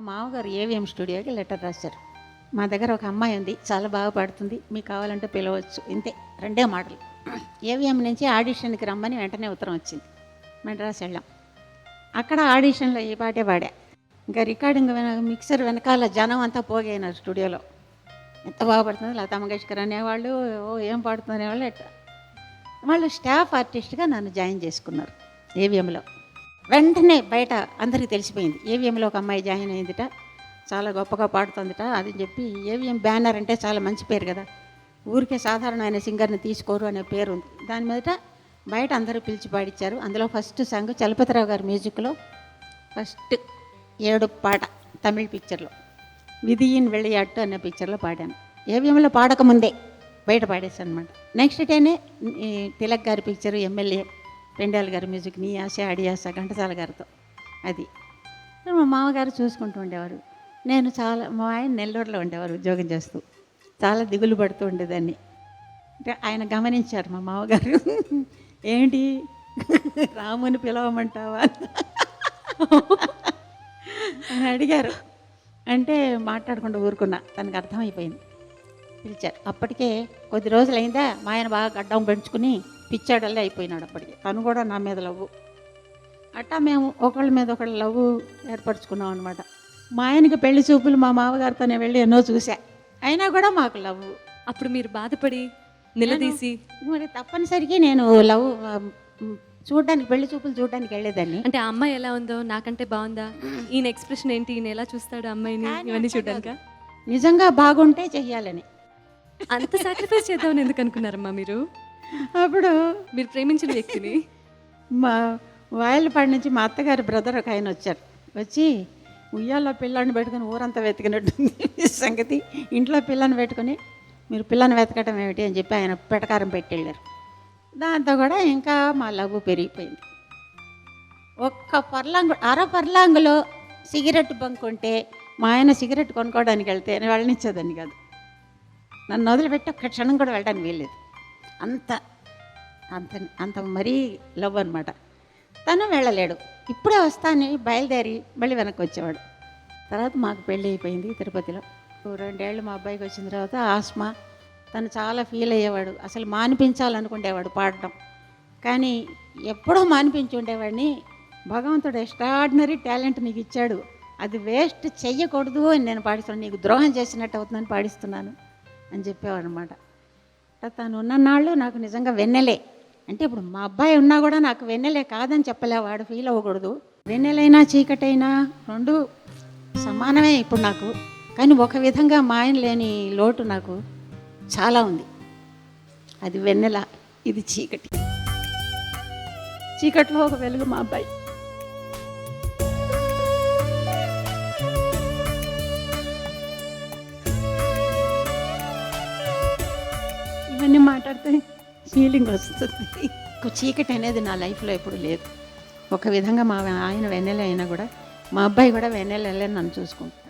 మామగారు ఏవిఎం స్టూడియోకి లెటర్ రాశారు. మా దగ్గర ఒక అమ్మాయి ఉంది, చాలా బాగా పాడుతుంది, మీకు కావాలంటే పిలవచ్చు, ఇంతే రెండే మాటలు. ఏవిఎం నుంచి ఆడిషన్కి రమ్మని వెంటనే ఉత్తరం వచ్చింది. మెడ్రాస్ వెళ్ళాం. అక్కడ ఆడిషన్లో ఈ పాటే పాడా. ఇంకా రికార్డింగ్ మిక్సర్ వెనకాల జనం అంతా పోగైనారు స్టూడియోలో. ఎంత బాగా పడుతుంది లతా మంగేష్కర్ అనేవాళ్ళు, ఏం పాడుతుంది అనేవాళ్ళు. వాళ్ళు స్టాఫ్ ఆర్టిస్ట్గా నన్ను జాయిన్ చేసుకున్నారు ఏవిఎంలో. వెంటనే బయట అందరికీ తెలిసిపోయింది, ఏవిఎంలో ఒక అమ్మాయి జాయిన్ అయిందిట, చాలా గొప్పగా పాడుతుందిట. అది చెప్పి ఏవిఎం బ్యానర్ అంటే చాలా మంచి పేరు కదా, ఊరికే సాధారణమైన సింగర్ని తీసుకోరు అనే పేరు ఉంది. దాని మీదట బయట అందరూ పిలిచి పాడించారు. అందులో ఫస్ట్ సాంగ్ చలపతిరావు గారి మ్యూజిక్లో ఫస్ట్ 7 పాట తమిళ పిక్చర్లో విధియిన్ వెళ్ళియాట్టు అనే పిక్చర్లో పాడాను. ఏవిఎంలో పాడకముందే బయట పాడేశాను అనమాట. నెక్స్ట్ డేనే తిలక్ గారి పిక్చరు, ఎమ్మెల్యే పెండాల్ గారి మ్యూజిక్, నీ ఆశ అడియాస ఘంటసాల గారితో. అది మా మామగారు చూసుకుంటూ ఉండేవారు. నేను చాలా, మా ఆయన నెల్లూరులో ఉండేవారు ఉద్యోగం చేస్తూ, చాలా దిగులు పడుతూ ఉండేదాన్ని. అంటే ఆయన గమనించారు మా మామగారు, ఏంటి రాముని పిలవమంటావా అని అడిగారు. అంటే మాట్లాడకుండా ఊరుకున్నా, తనకు అర్థమైపోయింది. పిలిచారు. అప్పటికే కొద్ది రోజులు అయిందా మా ఆయన బాగా గడ్డం పెంచుకుని పిచ్చాడల్లే అయిపోయినాడు. అప్పటికి తను కూడా నా మీద లవ్వు. అట్టా మేము ఒకళ్ళ మీద ఒకళ్ళు లవ్వు ఏర్పరచుకున్నాం అనమాట. మా ఆయనకి పెళ్లి చూపులు మా మామగారితోనే వెళ్ళి ఎన్నో చూసా, అయినా కూడా మాకు లవ్వు. అప్పుడు మీరు బాధపడి నిలదీసి మరి తప్పనిసరికి నేను లవ్ చూడడానికి, పెళ్లి చూపులు చూడడానికి వెళ్ళేదాన్ని. అంటే ఆ అమ్మాయి ఎలా ఉందో, నాకంటే బాగుందా, ఈయన ఎక్స్ప్రెషన్ ఏంటి, ఈయన ఎలా చూస్తాడు అమ్మాయిని, ఇవన్నీ చూడడానికా? నిజంగా బాగుంటే చెయ్యాలని. అంత సాక్రిఫైస్ చేద్దామని ఎందుకు అనుకున్నారమ్మా మీరు? అప్పుడు మీరు ప్రేమించిన వ్యక్తిని మా వాయలపాడి నుంచి మా అత్తగారి బ్రదర్ ఒక ఆయన వచ్చారు. వచ్చి ఉయ్యాల్లో పిల్లని పెట్టుకుని ఊరంతా వెతికినట్టుంది సంగతి. ఇంట్లో పిల్లని పెట్టుకుని మీరు పిల్లని వెతకటం ఏమిటి అని చెప్పి ఆయన పెటకారం పెట్టి వెళ్ళారు. దాంతో కూడా ఇంకా మా లవ్ పెరిగిపోయింది. ఒక్క పర్లాంగు, పర్లాంగులో సిగరెట్ బంక్ ఉంటే మా ఆయన సిగరెట్ కొనుక్కోవడానికి వెళ్తే నేను వెళ్ళనిచ్చేదాన్ని కాదు. నన్ను వదిలిపెట్టి ఒక్క క్షణం కూడా వెళ్ళడానికి వీల్లేదు. అంత అంత అంత మరీ లవ్ అనమాట. తను వెళ్ళలేడు, ఇప్పుడే వస్తాను బయలుదేరి మళ్ళీ వెనక్కి వచ్చేవాడు. తర్వాత మాకు పెళ్ళి అయిపోయింది తిరుపతిలో. 2 ఏళ్ళు మా అబ్బాయికి వచ్చిన తర్వాత ఆస్మా. తను చాలా ఫీల్ అయ్యేవాడు, అసలు మానిపించాలనుకునేవాడు పాడటం, కానీ ఎప్పుడో మానిపించి ఉండేవాడిని. భగవంతుడు ఎక్స్ట్రాడినరీ టాలెంట్ నీకు ఇచ్చాడు, అది వేస్ట్ చెయ్యకూడదు అని నేను పాడిస్తున్నాను, నీకు ద్రోహం చేసినట్టు అవుతుందని పాడిస్తున్నాను అని చెప్పేవాడు అనమాట. తను ఉన్ననాళ్ళు నాకు నిజంగా వెన్నెలే. అంటే ఇప్పుడు మా అబ్బాయి ఉన్నా కూడా నాకు వెన్నెలే కాదని చెప్పలే, వాడు ఫీల్ అవ్వకూడదు. వెన్నెలైనా చీకటైనా రెండు సమానమే ఇప్పుడు నాకు. కానీ ఒక విధంగా మా ఆయన లేని లోటు నాకు చాలా ఉంది. అది వెన్నెల, ఇది చీకటి. చీకట్లో ఒక వెలుగు మా అబ్బాయి. ఇవన్నీ మాట్లాడితే ఫీలింగ్ వస్తుంది. చీకటి అనేది నా లైఫ్లో ఎప్పుడు లేదు. ఒక విధంగా మా ఆయన వెన్నెల అయినా కూడా మా అబ్బాయి కూడా వెన్నెల నన్ను చూసుకుంటాడు.